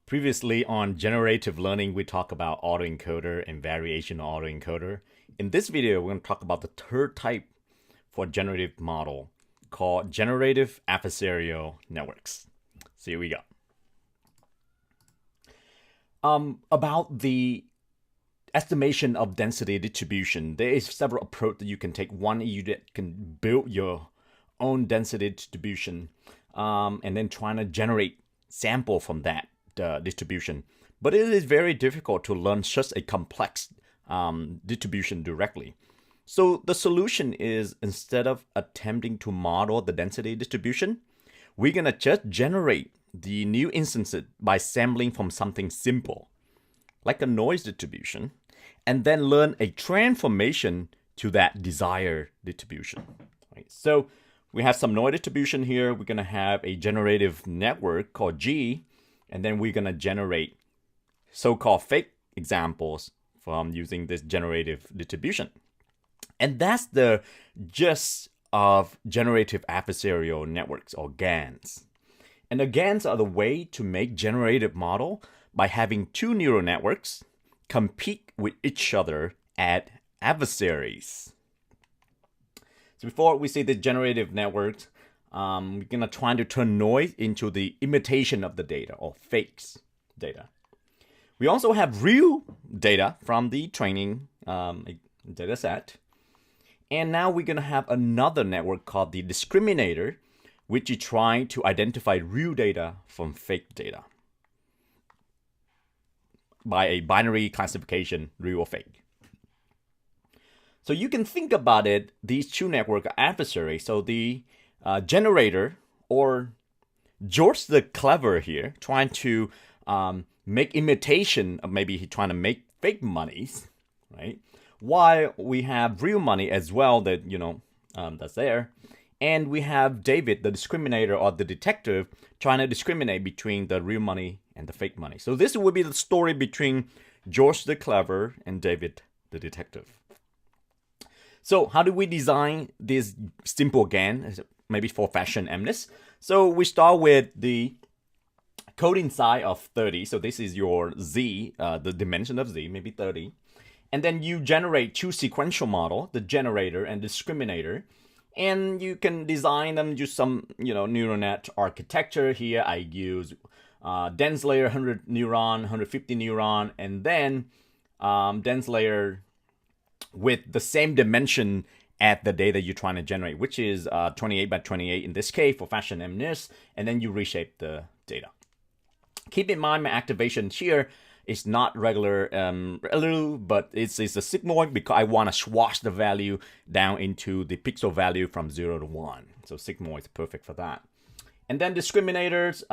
Previously on generative learning, we talked about autoencoder and variation autoencoder. In this video, we're going to talk about the third type for generative model called generative adversarial networks. So here we go. About the estimation of density distribution, there is several approaches that you can take. One, you can build your own density distribution and then trying to generate sample from that distribution. But it is very difficult to learn such a complex distribution directly. So the solution is, instead of attempting to model the density distribution, we're going to just generate the new instances by sampling from something simple, like a noise distribution, and then learn a transformation to that desired distribution. Right? So we have some noise distribution here. We're going to have a generative network called G, and then we're going to generate so-called fake examples from using this generative distribution. And that's the gist of generative adversarial networks, or GANs. And the GANs are the way to make generative model by having two neural networks compete with each other at adversaries. So before we see the generative networks, we're going to try to turn noise into the imitation of the data, or fakes data. We also have real data from the training data set. And now we're going to have another network called the discriminator, which is trying to identify real data from fake data by a binary classification, real or fake. So you can think about it, these two networks are adversaries. So the generator, or George the Clever here, trying to make imitation of, maybe he's trying to make fake monies, right? While we have real money as well that, that's there. And we have David, the discriminator, or the detective, trying to discriminate between the real money and the fake money. So this would be the story between George the Clever and David, the detective. So how do we design this simple GAN, maybe for fashion MNIST? So we start with the coding size of 30. So this is your Z, the dimension of Z, maybe 30. And then you generate two sequential models, the generator and discriminator. And you can design them, use some, neural net architecture. Here I use dense layer 100 neuron, 150 neuron, and then dense layer with the same dimension at the data you're trying to generate, which is 28 by 28 in this case for fashion MNIST, and then you reshape the data. Keep in mind my activation here is not regular but it's a sigmoid, because I want to swash the value down into the pixel value from 0 to 1. So sigmoid is perfect for that. And then discriminators,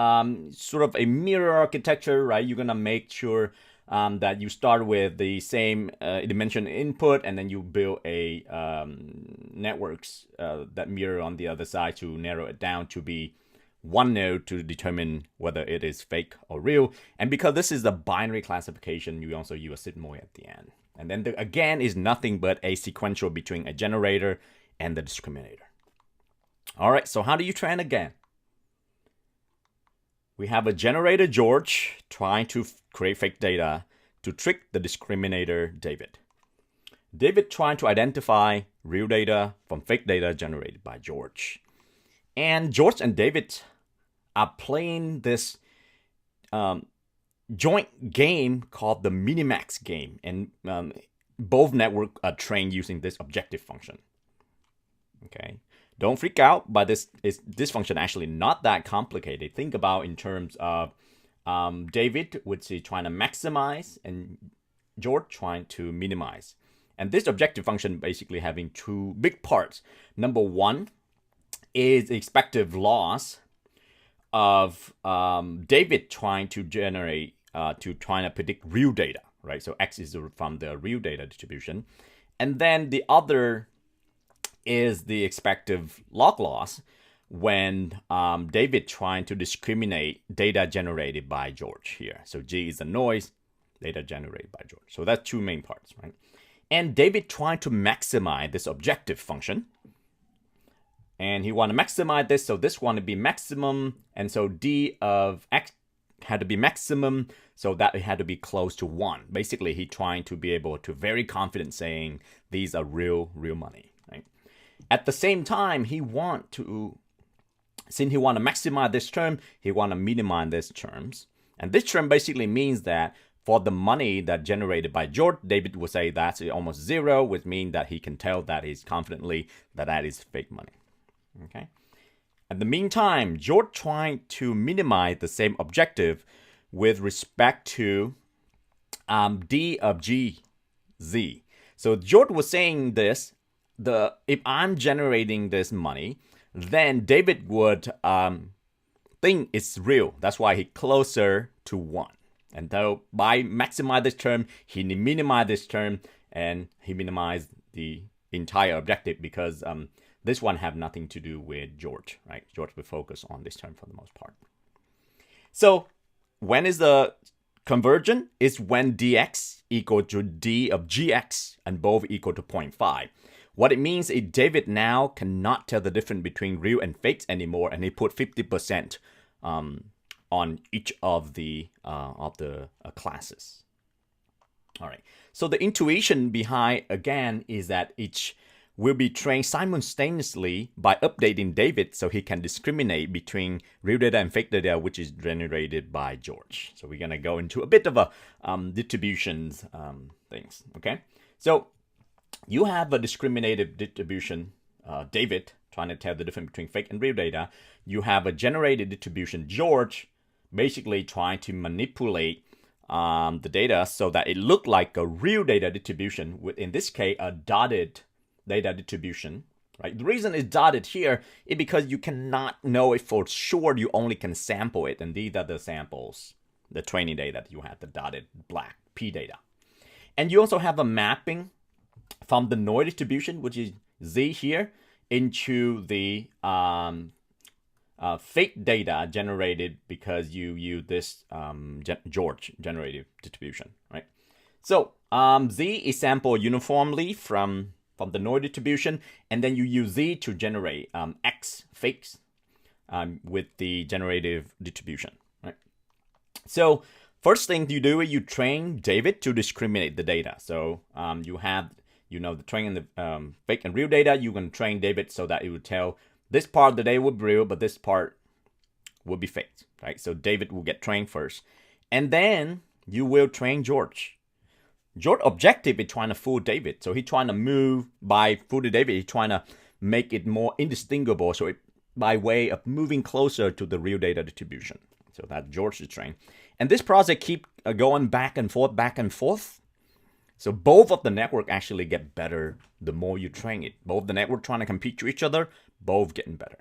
sort of a mirror architecture, right? You're going to make sure that you start with the same dimension input, and then you build a networks that mirror on the other side to narrow it down to be one node to determine whether it is fake or real. And because this is the binary classification, you also use a sigmoid at the end. And then the again is nothing but a sequential between a generator and the discriminator. All right, so how do you train a GAN? We have a generator, George, trying to create fake data to trick the discriminator, David. David trying to identify real data from fake data generated by George. And George and David are playing this joint game called the minimax game. And both networks are trained using this objective function. Okay. Don't freak out, but this function actually not that complicated. Think about in terms of David, which is trying to maximize, and George trying to minimize. And this objective function basically having two big parts. Number one is the expected loss of David trying to generate, trying to predict real data, right? So X is from the real data distribution. And then the other is the expected log loss when David trying to discriminate data generated by George here. So G is the noise, data generated by George. So that's two main parts, right? And David trying to maximize this objective function. And he want to maximize this, so this want to be maximum. And so D of X had to be maximum, so that it had to be close to 1. Basically, he trying to be able to very confident saying these are real money. Right? At the same time, he want to, since he want to maximize this term, he want to minimize these terms. And this term basically means that for the money that generated by George, David would say that's almost 0, which means that he can tell that he's confidently that that is fake money. Okay. In the meantime, George trying to minimize the same objective with respect to D of G, Z. So George was saying this, if I'm generating this money, then David would think it's real. That's why he closer to 1. And so by maximize this term, he minimize this term, and he minimized the entire objective because this one have nothing to do with George, right? George will focus on this term for the most part. So when is the conversion? It's when dx equal to d of gx and both equal to 0.5. What it means is David now cannot tell the difference between real and fakes anymore, and he put 50% on each of the classes. All right. So the intuition behind again is that each will be trained simultaneously by updating David so he can discriminate between real data and fake data, which is generated by George. So we're gonna go into a bit of a distributions things. Okay. So you have a discriminative distribution, David, trying to tell the difference between fake and real data. You have a generated distribution, George, basically trying to manipulate the data so that it looked like a real data distribution, with, in this case, a dotted data distribution. Right? The reason it's dotted here is because you cannot know it for sure. You only can sample it, and these are the samples, the training data that you have, the dotted black P data. And you also have a mapping from the noise distribution, which is Z here, into the fake data generated because you use this George generative distribution, right? So Z is sampled uniformly from the noise distribution, and then you use Z to generate X fakes with the generative distribution, right? So first thing you do is you train David to discriminate the data. So you have, the training the fake and real data. You can train David so that it would tell this part of the data would be real, but this part will be fake, right? So David will get trained first. And then you will train George. George's objective is trying to fool David. So he's trying to move by fooling David. He's trying to make it more indistinguishable. So by way of moving closer to the real data distribution. So that George is trained. And this process keep going back and forth. So both of the network actually get better the more you train it. Both the network trying to compete to each other, both getting better.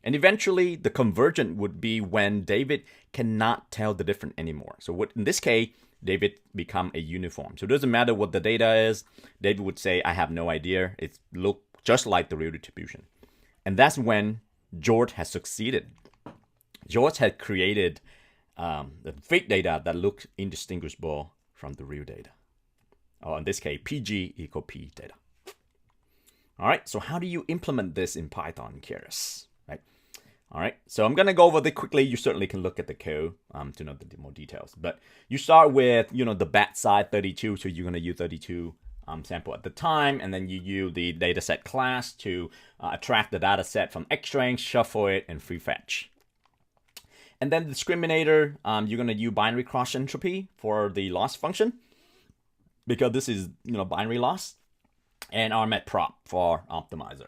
And eventually the convergence would be when David cannot tell the difference anymore. So what in this case, David become a uniform. So it doesn't matter what the data is. David would say, I have no idea. It looks just like the real distribution. And that's when George has succeeded. George had created the fake data that looks indistinguishable from the real data. Or in this case, PG equal P data. All right, so how do you implement this in Python, Keras? Right. All right, so I'm gonna go over this quickly. You certainly can look at the code to know the more details. But you start with, the bat side 32, so you're gonna use 32 sample at the time, and then you use the dataset class to attract the dataset from X string, shuffle it, and free fetch. And then the discriminator, you're gonna use binary cross entropy for the loss function, because this is binary loss, and RMAT prop for optimizer.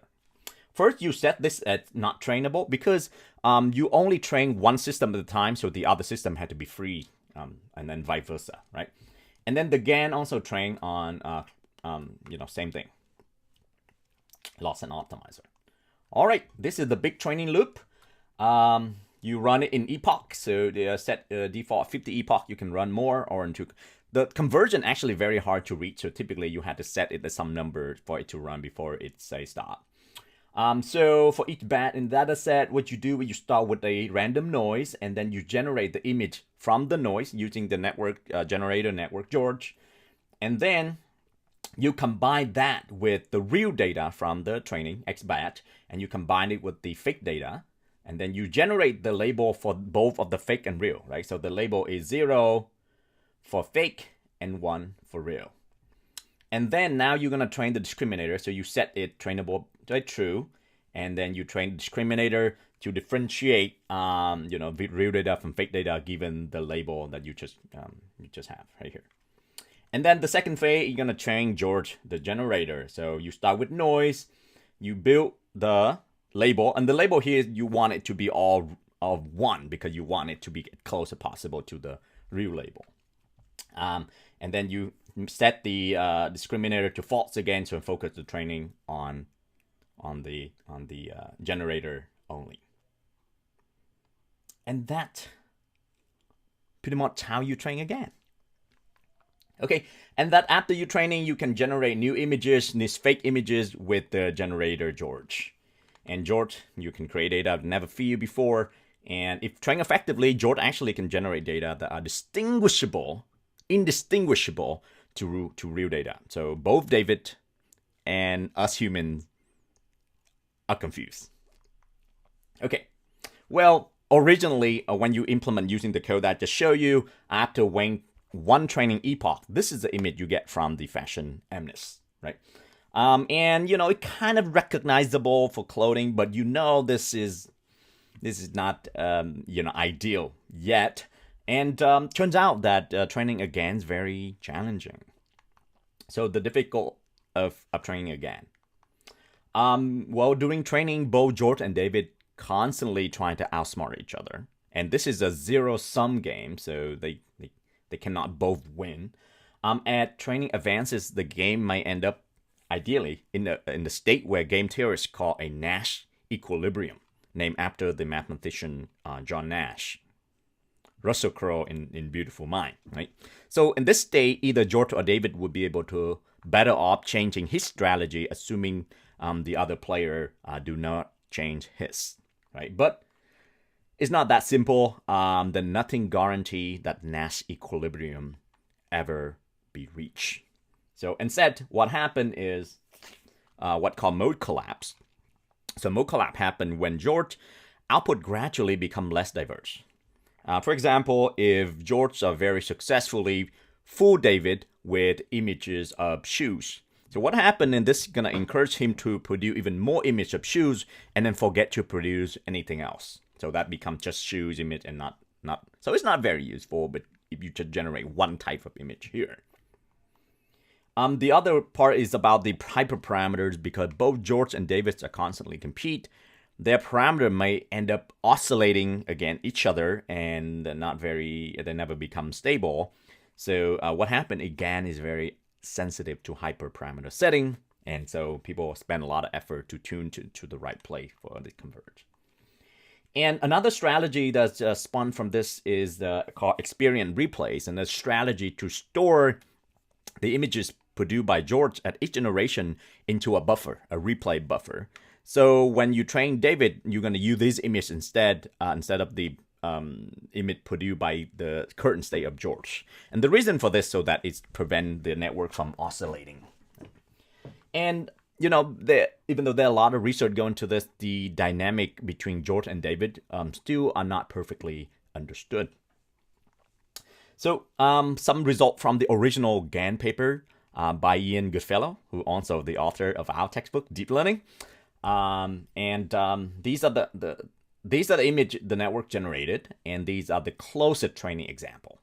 First, you set this at not trainable because you only train one system at a time, so the other system had to be free, and then vice versa, right? And then the GAN also train on, same thing, loss and optimizer. All right, this is the big training loop. You run it in epoch, so they set default 50 epoch. You can run more or into. The conversion actually very hard to reach, so typically you have to set it at some number for it to run before it say stop. So for each bat in the data set, what you do is you start with a random noise, and then you generate the image from the noise using the network generator network George, and then you combine that with the real data from the training X bat, and you combine it with the fake data And then you generate the label for both of the fake and real, right? So the label is 0 for fake and 1 for real. And then now you're going to train the discriminator. So you set it trainable to true. And then you train the discriminator to differentiate, real data from fake data given the label that you just have right here. And then the second phase, you're going to train George, the generator. So you start with noise. You build the label. And the label here, you want it to be all of 1 because you want it to be as close as possible to the real label. And then you set the discriminator to false again, so focus the training on the generator only. And that pretty much how you train again. Okay, and that after you training, you can generate new images, these fake images with the generator George. And George, you can create data I've never seen before. And if trained effectively, George actually can generate data that are indistinguishable to real data. So both David and us humans are confused. Okay, well, originally, when you implement using the code that I just showed you, after one training epoch, this is the image you get from the fashion MNIST, right? And it kind of recognizable for clothing, but this is not ideal yet. And turns out that training a GAN is very challenging. So the difficult of training a GAN. During training, both George and David constantly trying to outsmart each other. And this is a zero-sum game, so they cannot both win. At training advances, the game might end up, ideally, in the state where game theorists call a Nash equilibrium, named after the mathematician John Nash. Russell Crowe in Beautiful Mind, right? So in this state, either George or David would be able to better off changing his strategy, assuming the other player do not change his, right? But it's not that simple. Then nothing guarantee that Nash equilibrium ever be reached. So instead, what happened is what called mode collapse. So mode collapse happened when George output gradually become less diverse. For example, if George very successfully fooled David with images of shoes. So what happened, and this is going to encourage him to produce even more images of shoes and then forget to produce anything else. So that becomes just shoes image and not. So it's not very useful, but if you just generate one type of image here. The other part is about the hyperparameters, because both George and David are constantly compete. Their parameter may end up oscillating against each other and they never become stable. So what happened, GAN is very sensitive to hyperparameter setting. And so people spend a lot of effort to tune to the right place for the converge. And another strategy that's spun from this is called experience replays, and a strategy to store the images produced by George at each generation into a buffer, a replay buffer. So when you train David, you're going to use this image instead of the image produced by the current state of George. And the reason for this so that it prevents the network from oscillating. And even though there are a lot of research going to this, the dynamic between George and David still are not perfectly understood. So some result from the original GAN paper by Ian Goodfellow, who also the author of our textbook, Deep Learning. These are the image the network generated, and these are the closest training example.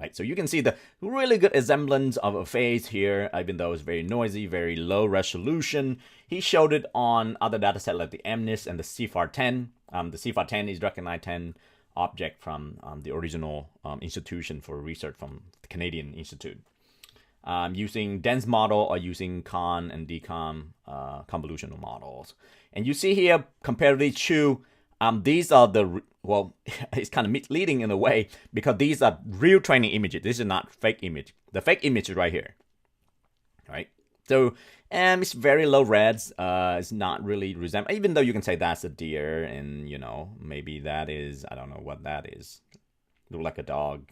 Right, so you can see the really good resemblance of a phase here, even though it's very noisy, very low resolution. He showed it on other dataset like the MNIST and the CFAR10. The CFAR10 is recognized 10 object from the original institution for research from the Canadian Institute. Using dense model or using con and decon convolutional models. And you see here, compared to these two, these are it's kind of misleading in a way, because these are real training images. This is not fake image. The fake image is right here, right? So, it's very low res. It's not really resemble, even though you can say that's a deer, and maybe that is, I don't know what that is. Look like a dog,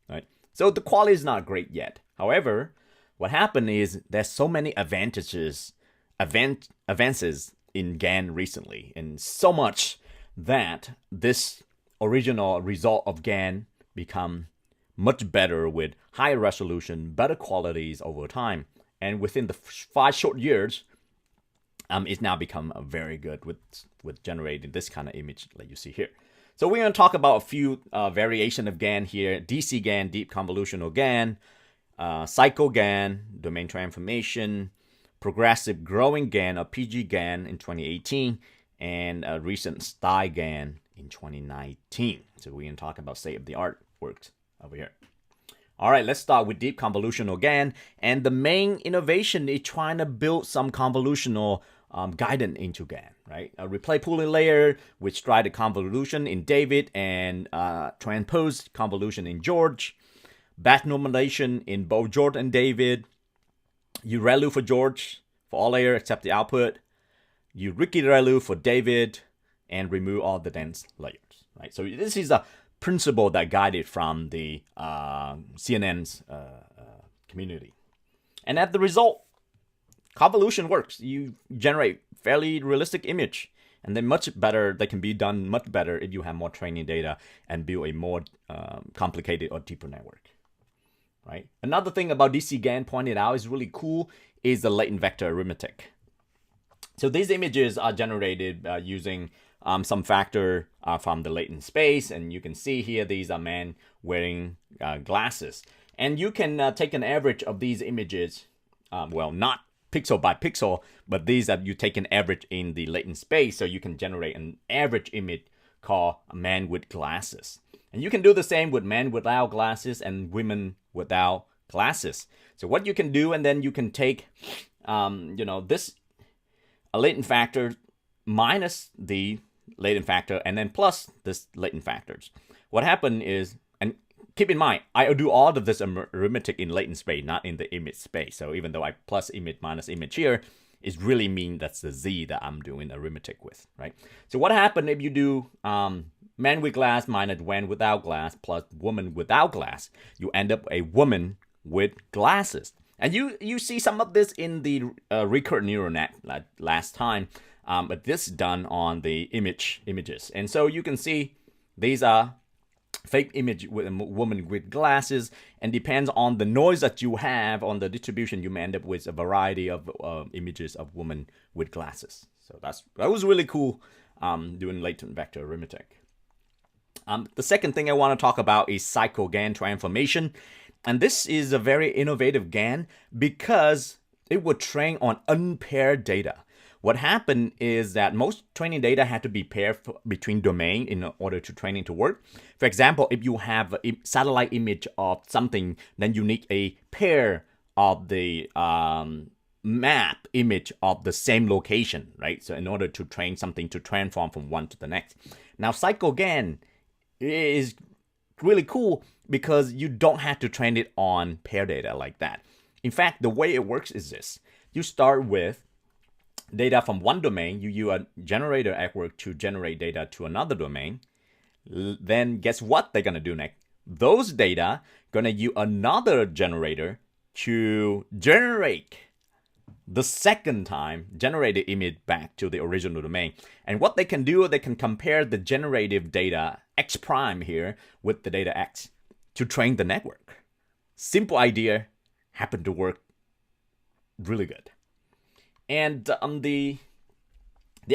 right? So the quality is not great yet. However, what happened is there's so many advances in GAN recently, and so much that this original result of GAN become much better with higher resolution, better qualities over time. And within the 5 short years, it's now become very good with generating this kind of image like you see here. So we're going to talk about a few variation of GAN here. DC GAN, deep convolutional GAN, cycle GAN, domain transformation, progressive growing GAN or PG GAN in 2018, and a recent style GAN in 2019. So we're going to talk about state-of-the-art works over here. All right, let's start with deep convolutional GAN. And the main innovation is trying to build some convolutional guidance into GAN, right? A replay pooling layer with strided convolution in David and transposed convolution in George. Batch normalization in both George and David. U-ReLU for George for all layers except the output. U-ReLU for David, and remove all the dense layers, right? So this is a principle that guided from the CNN's community. And as the result, convolution works. You generate fairly realistic image, and then much better. They can be done much better if you have more training data and build a more complicated or deeper network, right? Another thing about DC GAN pointed out is really cool is the latent vector arithmetic. So these images are generated using some factor from the latent space, and you can see here these are men wearing glasses. And you can take an average of these images, well, not pixel by pixel, but these are you take an average in the latent space, so you can generate an average image called a man with glasses. And you can do the same with men without glasses and women without glasses. So what you can do, and then you can take, this a latent factor minus the latent factor, and then plus this latent factors. What happened is, and keep in mind, I do all of this arithmetic in latent space, not in the image space. So even though I plus image minus image here, it really means that's the Z that I'm doing arithmetic with, right? So what happened if you do man with glass minus man without glass plus woman without glass? You end up a woman with glasses. And you see some of this in the recurrent neural net last time. But this is done on the images. And so you can see these are fake image with a woman with glasses, and depends on the noise that you have on the distribution, you may end up with a variety of images of women with glasses. So that was really cool doing latent vector arithmetic. The second thing I want to talk about is cycle GAN transformation. And this is a very innovative GAN because it would train on unpaired data. What happened is that most training data had to be paired between domain in order to training to work. For example, if you have a satellite image of something, then you need a pair of the map image of the same location, right? So in order to train something to transform from one to the next. Now, cycle GAN is really cool because you don't have to train it on pair data like that. In fact, the way it works is this. You start with data from one domain, you use a generator at work to generate data to another domain. Then guess what they're going to do next? Those data going to use another generator to generate the second time generated image back to the original domain. And what they can do, they can compare the generative data X prime here with the data X to train the network. Simple idea, happened to work really good. And the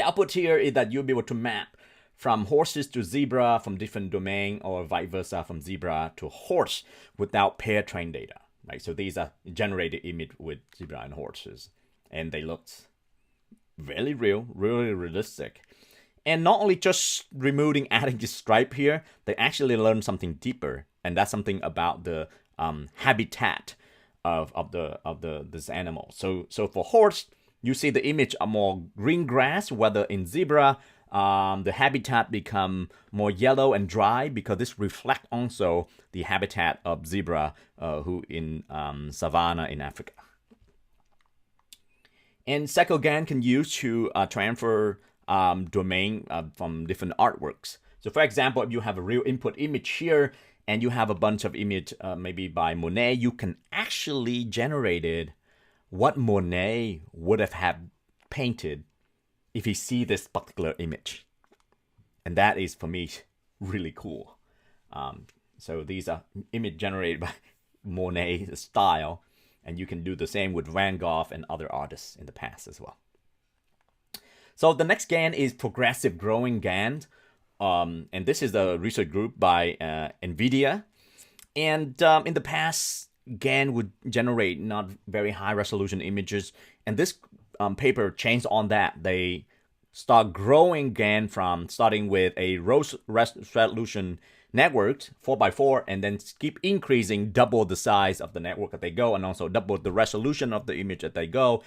output here is that you'll be able to map from horses to zebra from different domain, or vice versa from zebra to horse without pair trained data. Right? So these are generated image with zebra and horses, and they looked very real, really realistic. And not only just removing, adding this stripe here, they actually learned something deeper, and that's something about the habitat of this animal. So for horse, you see the image of more green grass, whether in zebra, the habitat become more yellow and dry because this reflect also the habitat of zebra who in savanna in Africa. And cycle GAN can use to transfer domain from different artworks. So for example, if you have a real input image here and you have a bunch of image maybe by Monet, you can actually generate what Monet would have had painted if he see this particular image. And that is, for me, really cool. So these are image generated by Monet style, and you can do the same with Van Gogh and other artists in the past as well. So the next GAN is progressive growing GAN. And this is the research group by NVIDIA. And in the past, GAN would generate not very high resolution images. And this paper changed on that. They start growing GAN from starting with a low resolution network, 4x4, and then keep increasing, double the size of the network that they go, and also double the resolution of the image that they go.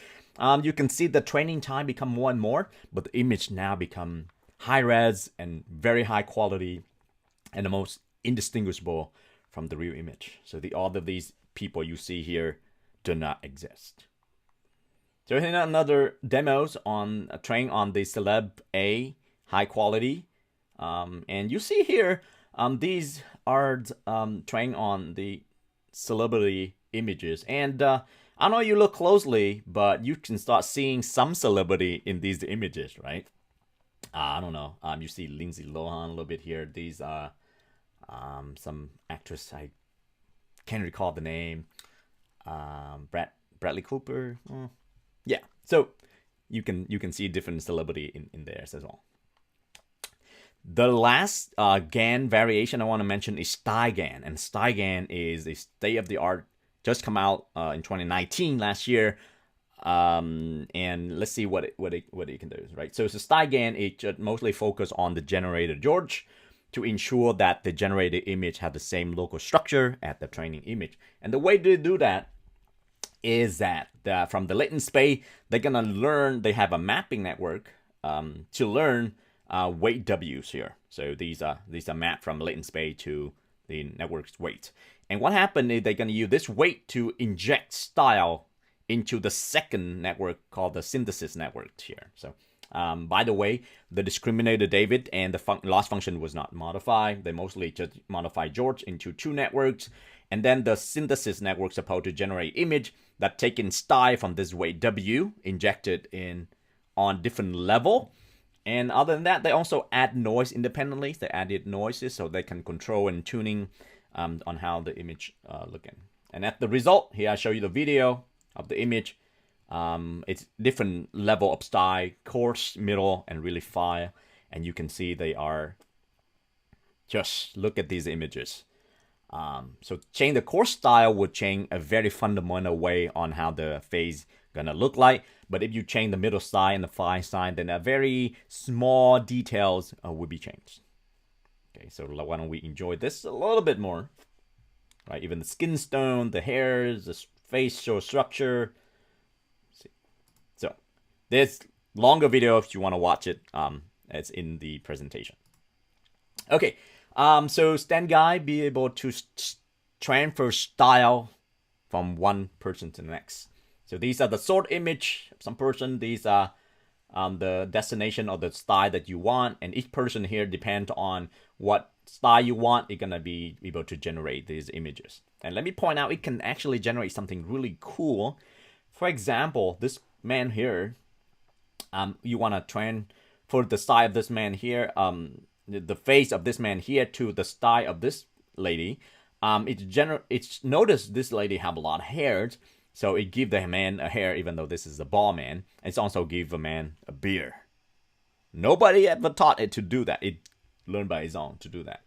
You can see the training time become more and more, but the image now become high res and very high quality, and the most indistinguishable from the real image. So all of these people you see here do not exist. So here are another demos on train on the Celeb A high quality, and you see here these are trained on the celebrity images, and I don't know, you look closely, but you can start seeing some celebrity in these images, right? I don't know. You see Lindsay Lohan a little bit here. These are some actress. I can't recall the name. Bradley Cooper. Yeah. So you can see different celebrity in there as well. The last GAN variation I want to mention is StyGAN, and StyGAN is a state-of-the-art, just come out in 2019 last year. And let's see what it can do, right? So StyGAN, it mostly focus on the generator George to ensure that the generated image have the same local structure as the training image. And the way they do that is that from the latent space, they're gonna learn. They have a mapping network to learn weight W's here. So these are mapped from latent space to the network's weight. And what happened is they're gonna use this weight to inject style into the second network called the synthesis network here. So by the way, the discriminator David and the loss function was not modified. They mostly just modified George into two networks. And then the synthesis network supposed to generate image that taken style from this weight W, injected in on different level. And other than that, they also add noise independently. They added noises so they can control and tuning on how the image looking. And at the result, here I show you the video of the image. It's different level of style, coarse, middle, and really fine. And you can see they are, just look at these images. So change the coarse style would change a very fundamental way on how the face gonna look like. But if you change the middle style and the fine style, then a very small details will be changed. Okay, so why don't we enjoy this a little bit more? Right, even the skin tone, the hairs, the facial structure. So there's longer video if you want to watch it. It's in the presentation. Okay, so StanGuy be able to transfer style from one person to the next. So these are the sort image of some person. These are the destination or the style that you want, and each person here depends on what style you want. It's gonna be able to generate these images. And let me point out, it can actually generate something really cool. For example, this man here, you want to transfer the style of this man here, the face of this man here to the style of this lady. It's notice this lady have a lot of hairs, so it give the man a hair even though this is a bald man. It's also give a man a beard. Nobody ever taught it to do that. It learned by its own to do that.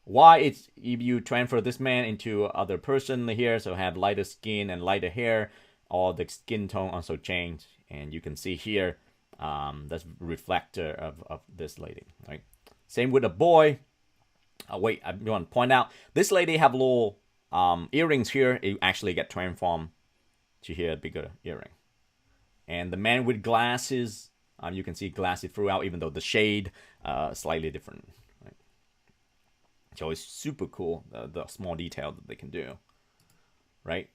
Why? It's if you transfer this man into other person here, so have lighter skin and lighter hair, all the skin tone also change, and you can see here that's reflector of this lady, right? Same with a boy. Wait, I want to point out this lady have little earrings here. It actually get transformed to here a bigger earring. And the man with glasses, you can see glasses throughout, even though the shade slightly different. Right? So it's super cool, the small detail that they can do. Right?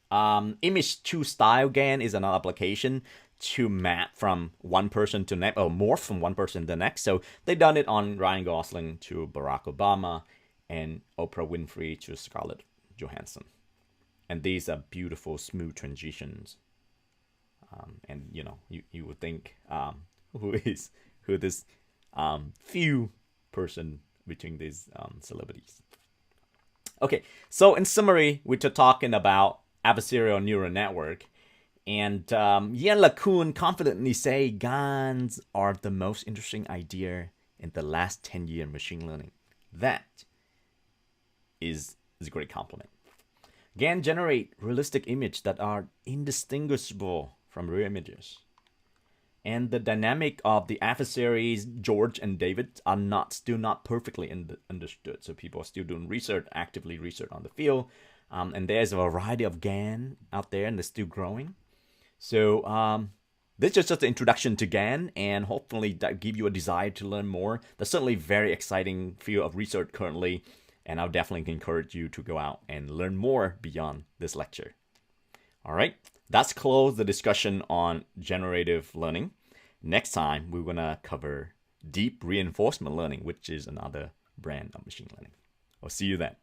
Image to style GAN is another application to map from one person to next, or morph from one person to the next. So they done it on Ryan Gosling to Barack Obama, and Oprah Winfrey to Scarlett Johansson. And these are beautiful, smooth transitions. And you know, you would think who this few person between these celebrities. Okay, so in summary, we're talking about adversarial neural network. And Yan LeCun confidently say GANs are the most interesting idea in the last 10 years machine learning. That is a great compliment. GAN generate realistic images that are indistinguishable from real images. And the dynamic of the adversaries, George and David, are still not perfectly understood. So people are still doing actively research on the field. And there's a variety of GAN out there, and they're still growing. So this is just an introduction to GAN, and hopefully that give you a desire to learn more. That's certainly a very exciting field of research currently, and I'll definitely encourage you to go out and learn more beyond this lecture. All right, that's closed the discussion on generative learning. Next time, we're going to cover deep reinforcement learning, which is another brand of machine learning. I'll see you then.